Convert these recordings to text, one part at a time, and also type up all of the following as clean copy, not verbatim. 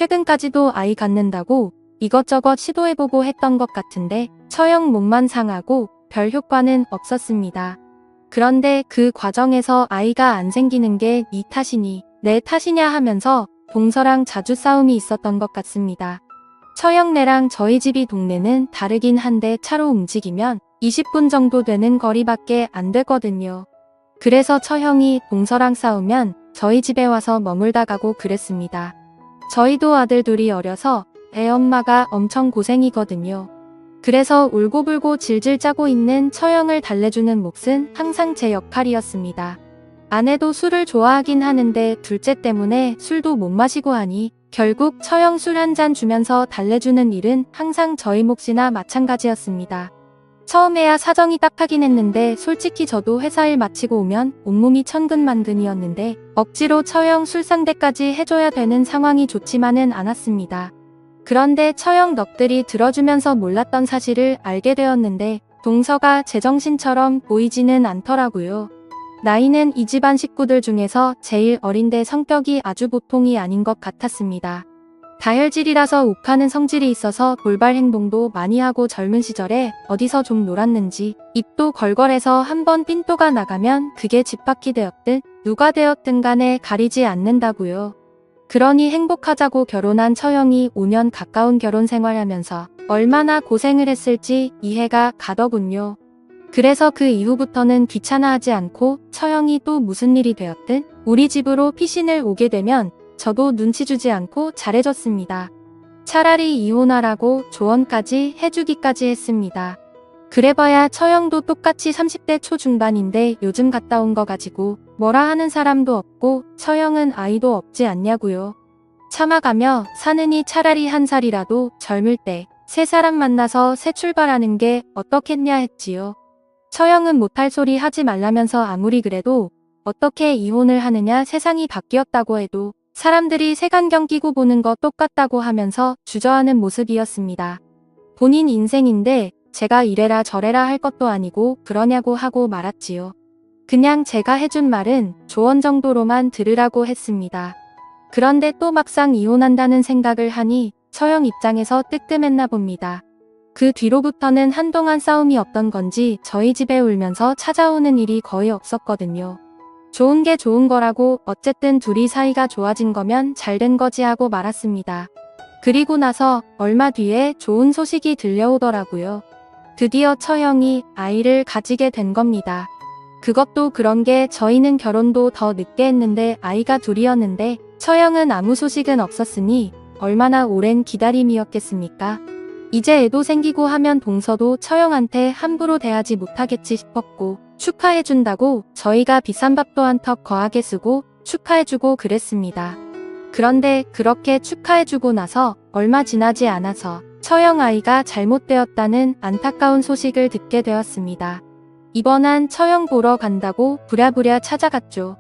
최근까지도 아이 갖는다고 이것저것 시도해보고 했던 것 같은데 처형 몸만 상하고 별 효과는 없었습니다. 그런데 그 과정에서 아이가 안 생기는 게 네 탓이니 내 탓이냐 하면서 동서랑 자주 싸움이 있었던 것 같습니다. 처형네랑 저희 집이 동네는 다르긴 한데 차로 움직이면 20분 정도 되는 거리밖에 안 되거든요. 그래서 처형이 동서랑 싸우면 저희 집에 와서 머물다 가고 그랬습니다. 저희도 아들 둘이 어려서 애 엄마가 엄청 고생이거든요. 그래서 울고불고 질질 짜고 있는 처형을 달래주는 몫은 항상 제 역할이었습니다. 아내도 술을 좋아하긴 하는데 둘째 때문에 술도 못 마시고 하니 결국 처형 술 한 잔 주면서 달래주는 일은 항상 저희 몫이나 마찬가지였습니다. 처음에야 사정이 딱하긴 했는데 솔직히 저도 회사 일 마치고 오면 온몸이 천근만근이었는데 억지로 처형 술 상대까지 해줘야 되는 상황이 좋지만은 않았습니다. 그런데 처형 넋들이 들어주면서 몰랐던 사실을 알게 되었는데 동서가 제정신처럼 보이지는 않더라고요. 나이는 이 집안 식구들 중에서 제일 어린데 성격이 아주 보통이 아닌 것 같았습니다. 다혈질이라서 욱하는 성질이 있어서 돌발 행동도 많이 하고 젊은 시절에 어디서 좀 놀았는지 입도 걸걸해서 한번 삔또가 나가면 그게 집바퀴 되었든 누가 되었든 간에 가리지 않는다고요. 그러니 행복하자고 결혼한 처형이 5년 가까운 결혼 생활하면서 얼마나 고생을 했을지 이해가 가더군요. 그래서 그 이후부터는 귀찮아하지 않고 처형이 또 무슨 일이 되었든 우리 집으로 피신을 오게 되면 저도 눈치 주지 않고 잘해줬습니다. 차라리 이혼하라고 조언까지 해주기까지 했습니다. 그래봐야 처형도 똑같이 30대 초중반인데 요즘 갔다 온 거 가지고 뭐라 하는 사람도 없고 처형은 아이도 없지 않냐고요. 참아가며 사느니 차라리 한 살이라도 젊을 때 새 사람 만나서 새 출발하는 게 어떻겠냐 했지요. 처형은 못할 소리 하지 말라면서 아무리 그래도 어떻게 이혼을 하느냐 세상이 바뀌었다고 해도 사람들이 색안경 끼고 보는 거 똑같다고 하면서 주저하는 모습이었습니다. 본인 인생인데 제가 이래라 저래라 할 것도 아니고 그러냐고 하고 말았지요. 그냥 제가 해준 말은 조언 정도로만 들으라고 했습니다. 그런데 또 막상 이혼한다는 생각을 하니 처형 입장에서 뜨끔했나 봅니다. 그 뒤로부터는 한동안 싸움이 없던 건지 저희 집에 울면서 찾아오는 일이 거의 없었거든요. 좋은 게 좋은 거라고 어쨌든 둘이 사이가 좋아진 거면 잘된 거지 하고 말았습니다. 그리고 나서 얼마 뒤에 좋은 소식이 들려오더라고요. 드디어 처형이 아이를 가지게 된 겁니다. 그것도 그런 게 저희는 결혼도 더 늦게 했는데 아이가 둘이었는데 처형은 아무 소식은 없었으니 얼마나 오랜 기다림이었겠습니까? 이제 애도 생기고 하면 동서도 처형한테 함부로 대하지 못하겠지 싶었고 축하해준다고 저희가 비싼 밥도 한턱 거하게 쓰고 축하해주고 그랬습니다. 그런데 그렇게 축하해주고 나서 얼마 지나지 않아서 처형 아이가 잘못되었다는 안타까운 소식을 듣게 되었습니다. 이번한 처형 보러 간다고 부랴부랴 찾아갔죠.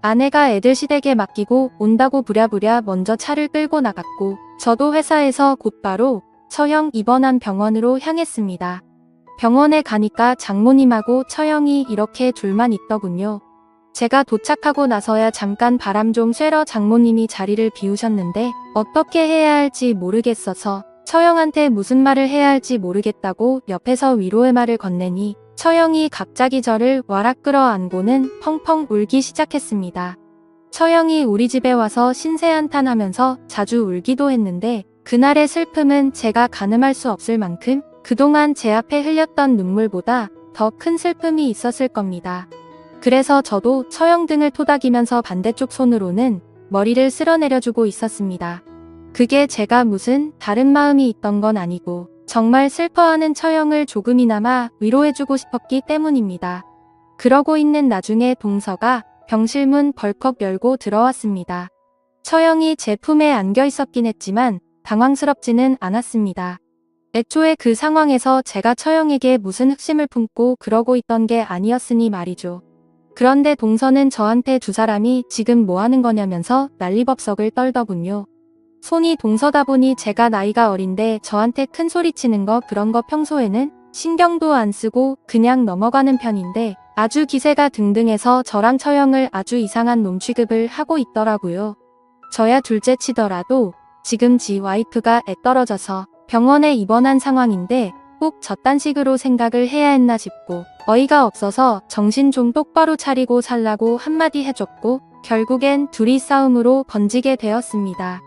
아내가 애들 시댁에 맡기고 온다고 부랴부랴 먼저 차를 끌고 나갔고 저도 회사에서 곧바로 처형 입원한 병원으로 향했습니다. 병원에 가니까 장모님하고 처형이 이렇게 둘만 있더군요. 제가 도착하고 나서야 잠깐 바람 좀 쐬러 장모님이 자리를 비우셨는데 어떻게 해야 할지 모르겠어서 처형한테 무슨 말을 해야 할지 모르겠다고 옆에서 위로의 말을 건네니 처형이 갑자기 저를 와락 끌어안고는 펑펑 울기 시작했습니다. 처형이 우리 집에 와서 신세한탄하면서 자주 울기도 했는데 그날의 슬픔은 제가 가늠할 수 없을 만큼 그동안 제 앞에 흘렸던 눈물보다 더 큰 슬픔이 있었을 겁니다. 그래서 저도 처형 등을 토닥이면서 반대쪽 손으로는 머리를 쓸어내려주고 있었습니다. 그게 제가 무슨 다른 마음이 있던 건 아니고 정말 슬퍼하는 처형을 조금이나마 위로해주고 싶었기 때문입니다. 그러고 있는 나중에 동서가 병실문 벌컥 열고 들어왔습니다. 처형이 제 품에 안겨 있었긴 했지만 당황스럽지는 않았습니다. 애초에 그 상황에서 제가 처형에게 무슨 흑심을 품고 그러고 있던 게 아니었으니 말이죠. 그런데 동서는 저한테 두 사람이 지금 뭐 하는 거냐면서 난리법석을 떨더군요. 손이 동서다 보니 제가 나이가 어린데 저한테 큰 소리 치는 거 그런 거 평소에는 신경도 안 쓰고 그냥 넘어가는 편인데 아주 기세가 등등해서 저랑 처형을 아주 이상한 놈 취급을 하고 있더라고요. 저야 둘째 치더라도 지금 지 와이프가 애 떨어져서 병원에 입원한 상황인데 꼭 저딴 식으로 생각을 해야 했나 싶고 어이가 없어서 정신 좀 똑바로 차리고 살라고 한마디 해줬고 결국엔 둘이 싸움으로 번지게 되었습니다.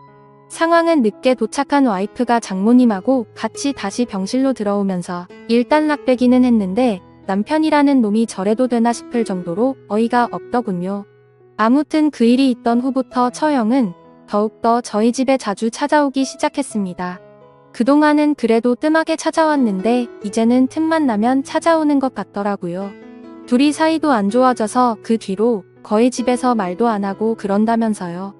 상황은 늦게 도착한 와이프가 장모님하고 같이 다시 병실로 들어오면서 일단락되기는 했는데 남편이라는 놈이 저래도 되나 싶을 정도로 어이가 없더군요. 아무튼 그 일이 있던 후부터 처형은 더욱더 저희 집에 자주 찾아오기 시작했습니다. 그동안은 그래도 뜸하게 찾아왔는데 이제는 틈만 나면 찾아오는 것 같더라고요. 둘이 사이도 안 좋아져서 그 뒤로 거의 집에서 말도 안 하고 그런다면서요.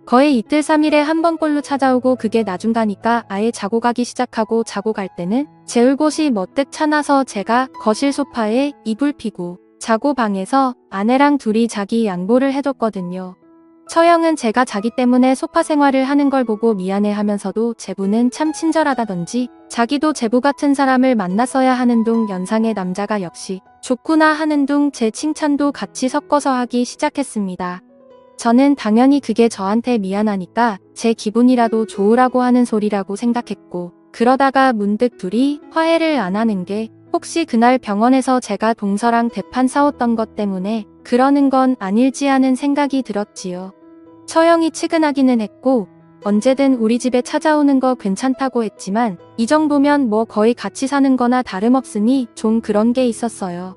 거의 이틀 3일에 한 번꼴로 찾아오고 그게 나중 가니까 아예 자고 가기 시작하고 자고 갈 때는 재울 곳이 머뜩 차나서 제가 거실 소파에 이불 피고 자고 방에서 아내랑 둘이 자기 양보를 해줬거든요. 처형은 제가 자기 때문에 소파 생활을 하는 걸 보고 미안해하면서도 제부는 참 친절하다던지 자기도 제부 같은 사람을 만났어야 하는 둥 연상의 남자가 역시 좋구나 하는 둥 제 칭찬도 같이 섞어서 하기 시작했습니다. 저는 당연히 그게 저한테 미안하니까 제 기분이라도 좋으라고 하는 소리라고 생각했고 그러다가 문득 둘이 화해를 안 하는 게 혹시 그날 병원에서 제가 동서랑 대판 싸웠던 것 때문에 그러는 건 아닐지 하는 생각이 들었지요. 처형이 측은하기는 했고 언제든 우리 집에 찾아오는 거 괜찮다고 했지만 이 정도면 뭐 거의 같이 사는 거나 다름없으니 좀 그런 게 있었어요.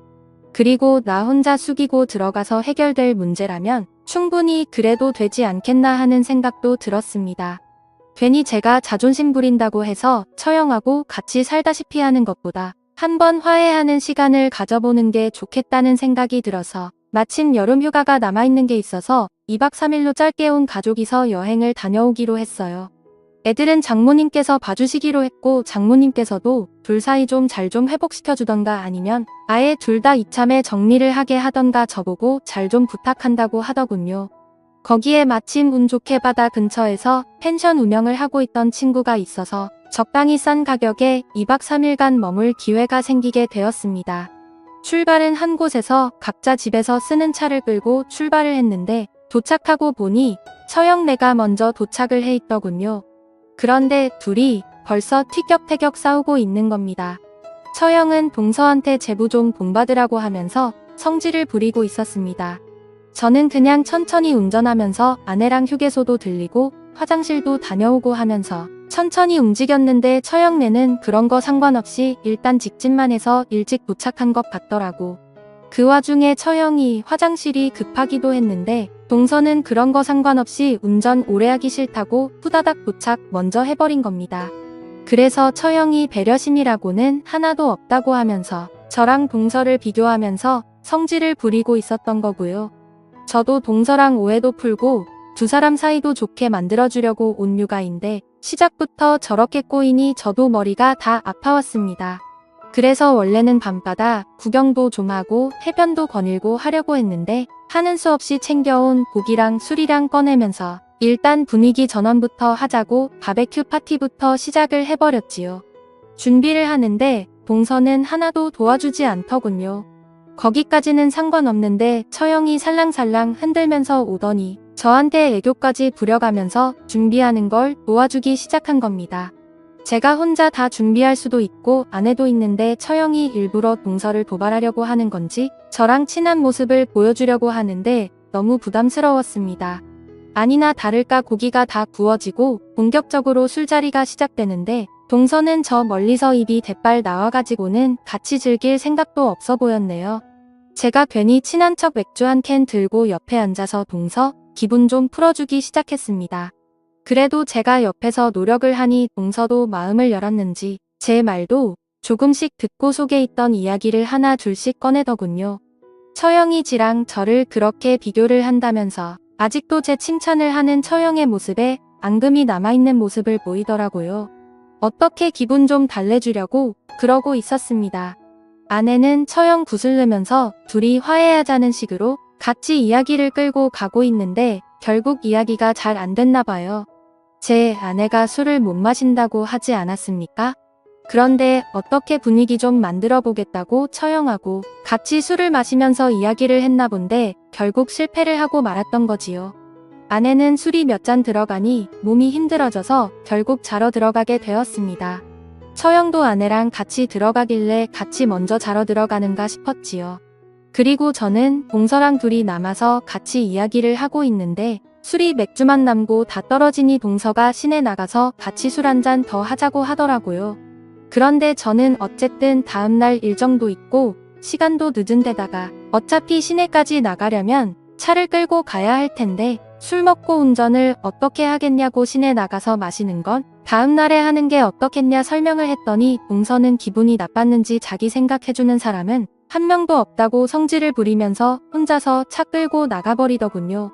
그리고 나 혼자 숙이고 들어가서 해결될 문제라면 충분히 그래도 되지 않겠나 하는 생각도 들었습니다. 괜히 제가 자존심 부린다고 해서 처형하고 같이 살다시피 하는 것보다 한번 화해하는 시간을 가져보는 게 좋겠다는 생각이 들어서 마침 여름 휴가가 남아있는 게 있어서 2박 3일로 짧게 온 가족이서 여행을 다녀오기로 했어요. 애들은 장모님께서 봐주시기로 했고 장모님께서도 둘 사이 좀 잘 좀 회복시켜주던가 아니면 아예 둘 다 이참에 정리를 하게 하던가 저보고 잘 좀 부탁한다고 하더군요. 거기에 마침 운 좋게 바다 근처에서 펜션 운영을 하고 있던 친구가 있어서 적당히 싼 가격에 2박 3일간 머물 기회가 생기게 되었습니다. 출발은 한 곳에서 각자 집에서 쓰는 차를 끌고 출발을 했는데 도착하고 보니 처형네가 먼저 도착을 해 있더군요. 그런데 둘이 벌써 티격태격 싸우고 있는 겁니다. 처형은 동서한테 제부 좀 본받으라고 하면서 성질을 부리고 있었습니다. 저는 그냥 천천히 운전하면서 아내랑 휴게소도 들리고 화장실도 다녀오고 하면서 천천히 움직였는데 처형네는 그런 거 상관없이 일단 직진만 해서 일찍 도착한 것 같더라고. 그 와중에 처형이 화장실이 급하기도 했는데 동서는 그런 거 상관없이 운전 오래 하기 싫다고 후다닥 도착 먼저 해버린 겁니다. 그래서 처형이 배려심이라고는 하나도 없다고 하면서 저랑 동서를 비교하면서 성질을 부리고 있었던 거고요. 저도 동서랑 오해도 풀고 두 사람 사이도 좋게 만들어주려고 온 휴가인데 시작부터 저렇게 꼬이니 저도 머리가 다 아파왔습니다. 그래서 원래는 밤바다 구경도 좀 하고 해변도 거닐고 하려고 했는데 하는 수 없이 챙겨온 고기랑 술이랑 꺼내면서 일단 분위기 전환부터 하자고 바베큐 파티부터 시작을 해버렸지요. 준비를 하는데 동서는 하나도 도와주지 않더군요. 거기까지는 상관없는데 처형이 살랑살랑 흔들면서 오더니 저한테 애교까지 부려가면서 준비하는 걸 도와주기 시작한 겁니다. 제가 혼자 다 준비할 수도 있고 아내도 있는데 처형이 일부러 동서를 도발하려고 하는 건지 저랑 친한 모습을 보여주려고 하는데 너무 부담스러웠습니다. 아니나 다를까 고기가 다 구워지고 본격적으로 술자리가 시작되는데 동서는 저 멀리서 입이 대빨 나와가지고는 같이 즐길 생각도 없어 보였네요. 제가 괜히 친한 척 맥주 한 캔 들고 옆에 앉아서 동서 기분 좀 풀어주기 시작했습니다. 그래도 제가 옆에서 노력을 하니 동서도 마음을 열었는지 제 말도 조금씩 듣고 속에 있던 이야기를 하나 둘씩 꺼내더군요. 처형이 지랑 저를 그렇게 비교를 한다면서 아직도 제 칭찬을 하는 처형의 모습에 앙금이 남아있는 모습을 보이더라고요. 어떻게 기분 좀 달래주려고 그러고 있었습니다. 아내는 처형 구슬르면서 둘이 화해하자는 식으로 같이 이야기를 끌고 가고 있는데 결국 이야기가 잘 안 됐나 봐요. 제 아내가 술을 못 마신다고 하지 않았습니까? 그런데 어떻게 분위기 좀 만들어 보겠다고 처형하고 같이 술을 마시면서 이야기를 했나 본데 결국 실패를 하고 말았던 거지요. 아내는 술이 몇 잔 들어가니 몸이 힘들어져서 결국 자러 들어가게 되었습니다. 처형도 아내랑 같이 들어가길래 같이 먼저 자러 들어가는가 싶었지요. 그리고 저는 동서랑 둘이 남아서 같이 이야기를 하고 있는데 술이 맥주만 남고 다 떨어지니 동서가 시내 나가서 같이 술 한 잔 더 하자고 하더라고요. 그런데 저는 어쨌든 다음날 일정도 있고 시간도 늦은 데다가 어차피 시내까지 나가려면 차를 끌고 가야 할 텐데 술 먹고 운전을 어떻게 하겠냐고 시내 나가서 마시는 건 다음날에 하는 게 어떻겠냐 설명을 했더니 동서는 기분이 나빴는지 자기 생각해주는 사람은 한 명도 없다고 성질을 부리면서 혼자서 차 끌고 나가버리더군요.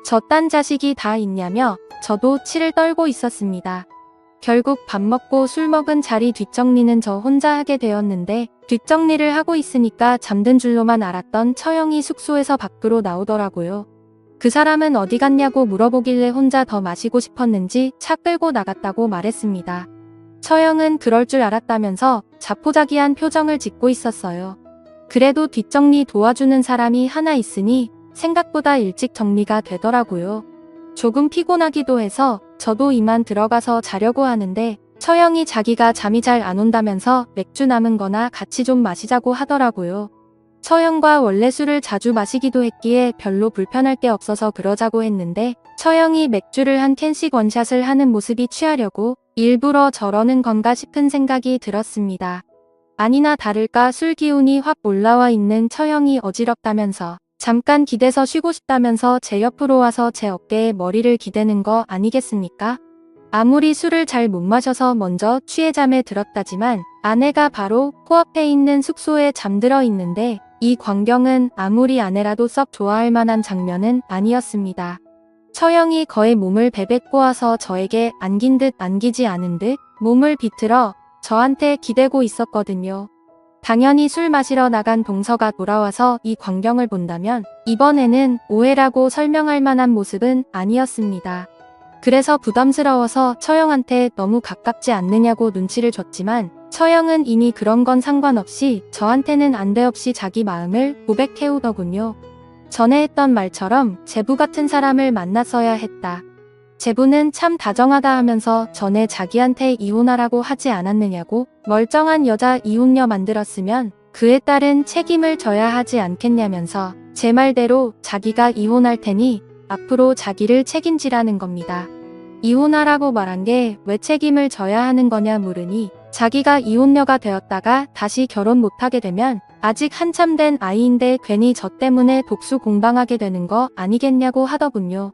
저 딴 자식이 다 있냐며 저도 치를 떨고 있었습니다. 결국 밥 먹고 술 먹은 자리 뒷정리는 저 혼자 하게 되었는데 뒷정리를 하고 있으니까 잠든 줄로만 알았던 처형이 숙소에서 밖으로 나오더라고요. 그 사람은 어디 갔냐고 물어보길래 혼자 더 마시고 싶었는지 차 끌고 나갔다고 말했습니다. 처형은 그럴 줄 알았다면서 자포자기한 표정을 짓고 있었어요. 그래도 뒷정리 도와주는 사람이 하나 있으니 생각보다 일찍 정리가 되더라고요. 조금 피곤하기도 해서 저도 이만 들어가서 자려고 하는데 처형이 자기가 잠이 잘 안 온다면서 맥주 남은 거나 같이 좀 마시자고 하더라고요. 처형과 원래 술을 자주 마시기도 했기에 별로 불편할 게 없어서 그러자고 했는데 처형이 맥주를 한 캔씩 원샷을 하는 모습이 취하려고 일부러 저러는 건가 싶은 생각이 들었습니다. 아니나 다를까 술 기운이 확 올라와 있는 처형이 어지럽다면서 잠깐 기대서 쉬고 싶다면서 제 옆으로 와서 제 어깨에 머리를 기대는 거 아니겠습니까? 아무리 술을 잘 못 마셔서 먼저 취해 잠에 들었다지만 아내가 바로 코앞에 있는 숙소에 잠들어 있는데 이 광경은 아무리 아내라도 썩 좋아할 만한 장면은 아니었습니다. 처형이 거의 몸을 베베 꼬아서 저에게 안긴 듯 안기지 않은 듯 몸을 비틀어 저한테 기대고 있었거든요. 당연히 술 마시러 나간 동서가 돌아와서 이 광경을 본다면 이번에는 오해라고 설명할 만한 모습은 아니었습니다. 그래서 부담스러워서 처형한테 너무 가깝지 않느냐고 눈치를 줬지만 처형은 이미 그런 건 상관없이 저한테는 안돼없이 자기 마음을 고백해오더군요. 전에 했던 말처럼 제부 같은 사람을 만났어야 했다. 제부는 참 다정하다 하면서 전에 자기한테 이혼하라고 하지 않았느냐고 멀쩡한 여자 이혼녀 만들었으면 그에 따른 책임을 져야 하지 않겠냐면서 제 말대로 자기가 이혼할 테니 앞으로 자기를 책임지라는 겁니다. 이혼하라고 말한 게 왜 책임을 져야 하는 거냐 물으니 자기가 이혼녀가 되었다가 다시 결혼 못하게 되면 아직 한참 된 아이인데 괜히 저 때문에 독수 공방하게 되는 거 아니겠냐고 하더군요.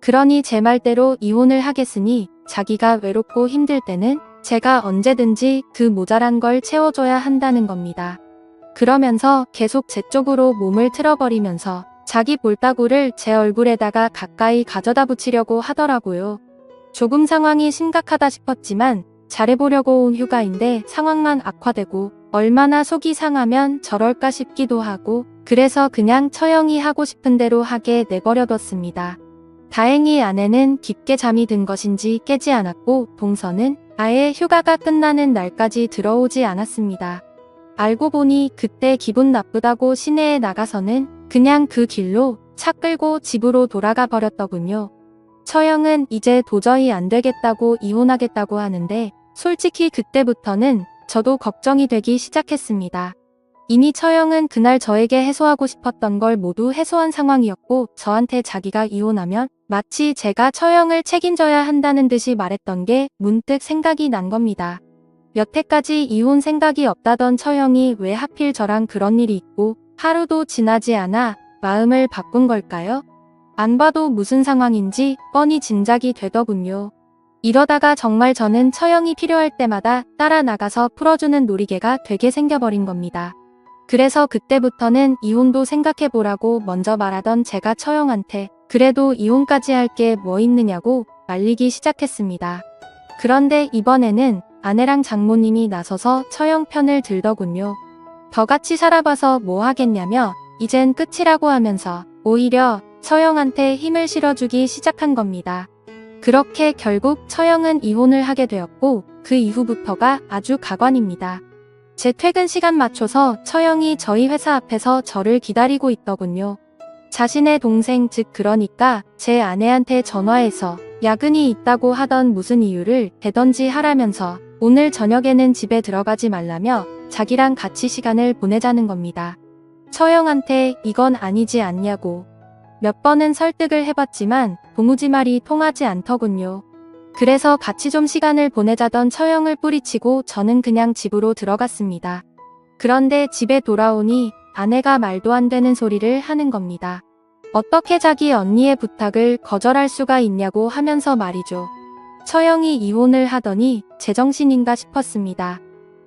그러니 제 말대로 이혼을 하겠으니 자기가 외롭고 힘들 때는 제가 언제든지 그 모자란 걸 채워줘야 한다는 겁니다. 그러면서 계속 제 쪽으로 몸을 틀어버리면서 자기 볼따구를 제 얼굴에다가 가까이 가져다 붙이려고 하더라고요. 조금 상황이 심각하다 싶었지만 잘해보려고 온 휴가인데 상황만 악화되고 얼마나 속이 상하면 저럴까 싶기도 하고 그래서 그냥 처형이 하고 싶은 대로 하게 내버려뒀습니다. 다행히 아내는 깊게 잠이 든 것인지 깨지 않았고 동서는 아예 휴가가 끝나는 날까지 들어오지 않았습니다. 알고 보니 그때 기분 나쁘다고 시내에 나가서는 그냥 그 길로 차 끌고 집으로 돌아가 버렸더군요. 처형은 이제 도저히 안 되겠다고 이혼하겠다고 하는데 솔직히 그때부터는 저도 걱정이 되기 시작했습니다. 이미 처형은 그날 저에게 해소하고 싶었던 걸 모두 해소한 상황이었고 저한테 자기가 이혼하면 마치 제가 처형을 책임져야 한다는 듯이 말했던 게 문득 생각이 난 겁니다. 여태까지 이혼 생각이 없다던 처형이 왜 하필 저랑 그런 일이 있고 하루도 지나지 않아 마음을 바꾼 걸까요? 안 봐도 무슨 상황인지 뻔히 짐작이 되더군요. 이러다가 정말 저는 처형이 필요할 때마다 따라 나가서 풀어주는 놀이개가 되게 생겨버린 겁니다. 그래서 그때부터는 이혼도 생각해보라고 먼저 말하던 제가 처형한테 그래도 이혼까지 할 게 뭐 있느냐고 말리기 시작했습니다. 그런데 이번에는 아내랑 장모님이 나서서 처형 편을 들더군요. 더 같이 살아봐서 뭐 하겠냐며 이젠 끝이라고 하면서 오히려 처형한테 힘을 실어주기 시작한 겁니다. 그렇게 결국 처형은 이혼을 하게 되었고 그 이후부터가 아주 가관입니다. 제 퇴근 시간 맞춰서 처형이 저희 회사 앞에서 저를 기다리고 있더군요. 자신의 동생 즉 그러니까 제 아내한테 전화해서 야근이 있다고 하던 무슨 이유를 대던지 하라면서 오늘 저녁에는 집에 들어가지 말라며 자기랑 같이 시간을 보내자는 겁니다. 처형한테 이건 아니지 않냐고 몇 번은 설득을 해봤지만 도무지 말이 통하지 않더군요. 그래서 같이 좀 시간을 보내자던 처형을 뿌리치고 저는 그냥 집으로 들어갔습니다. 그런데 집에 돌아오니 아내가 말도 안 되는 소리를 하는 겁니다. 어떻게 자기 언니의 부탁을 거절할 수가 있냐고 하면서 말이죠. 처형이 이혼을 하더니 제정신인가 싶었습니다.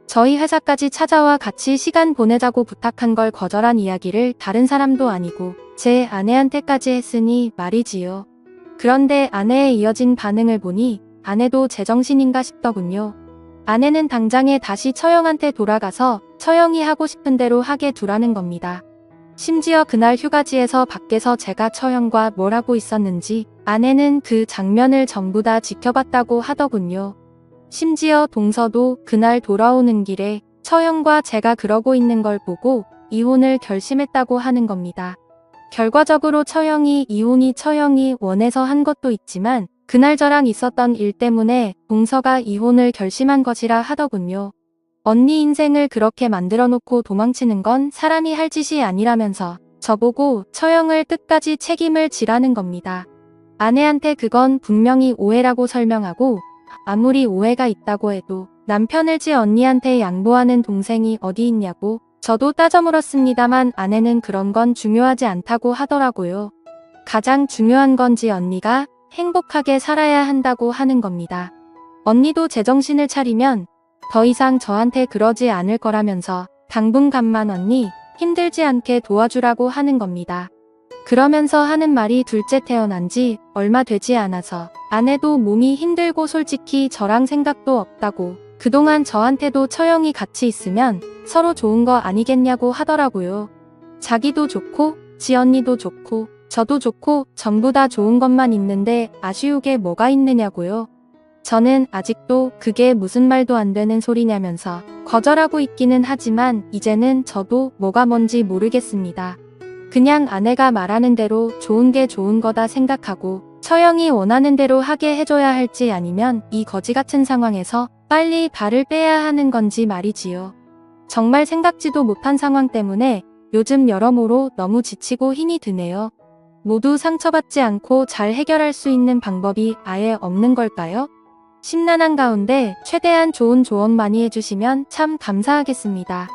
저희 회사까지 찾아와 같이 시간 보내자고 부탁한 걸 거절한 이야기를 다른 사람도 아니고 제 아내한테까지 했으니 말이지요. 그런데 아내의 이어진 반응을 보니 아내도 제정신인가 싶더군요. 아내는 당장에 다시 처형한테 돌아가서 처형이 하고 싶은 대로 하게 두라는 겁니다. 심지어 그날 휴가지에서 밖에서 제가 처형과 뭘 하고 있었는지 아내는 그 장면을 전부 다 지켜봤다고 하더군요. 심지어 동서도 그날 돌아오는 길에 처형과 제가 그러고 있는 걸 보고 이혼을 결심했다고 하는 겁니다. 결과적으로 처형이 원해서 한 것도 있지만 그날 저랑 있었던 일 때문에 동서가 이혼을 결심한 것이라 하더군요. 언니 인생을 그렇게 만들어 놓고 도망치는 건 사람이 할 짓이 아니라면서 저보고 처형을 끝까지 책임을 지라는 겁니다. 아내한테 그건 분명히 오해라고 설명하고 아무리 오해가 있다고 해도 남편을 지 언니한테 양보하는 동생이 어디 있냐고 저도 따져 물었습니다만 아내는 그런 건 중요하지 않다고 하더라고요. 가장 중요한 건지 언니가 행복하게 살아야 한다고 하는 겁니다. 언니도 제정신을 차리면 더 이상 저한테 그러지 않을 거라면서 당분간만 언니 힘들지 않게 도와주라고 하는 겁니다. 그러면서 하는 말이 둘째 태어난 지 얼마 되지 않아서 아내도 몸이 힘들고 솔직히 저랑 생각도 없다고 그동안 저한테도 처형이 같이 있으면 서로 좋은 거 아니겠냐고 하더라고요. 자기도 좋고 지 언니도 좋고 저도 좋고 전부 다 좋은 것만 있는데 아쉬운 게 뭐가 있느냐고요. 저는 아직도 그게 무슨 말도 안 되는 소리냐면서 거절하고 있기는 하지만 이제는 저도 뭐가 뭔지 모르겠습니다. 그냥 아내가 말하는 대로 좋은 게 좋은 거다 생각하고 처형이 원하는 대로 하게 해줘야 할지 아니면 이 거지 같은 상황에서 빨리 발을 빼야 하는 건지 말이지요. 정말 생각지도 못한 상황 때문에 요즘 여러모로 너무 지치고 힘이 드네요. 모두 상처받지 않고 잘 해결할 수 있는 방법이 아예 없는 걸까요? 심란한 가운데 최대한 좋은 조언 많이 해주시면 참 감사하겠습니다.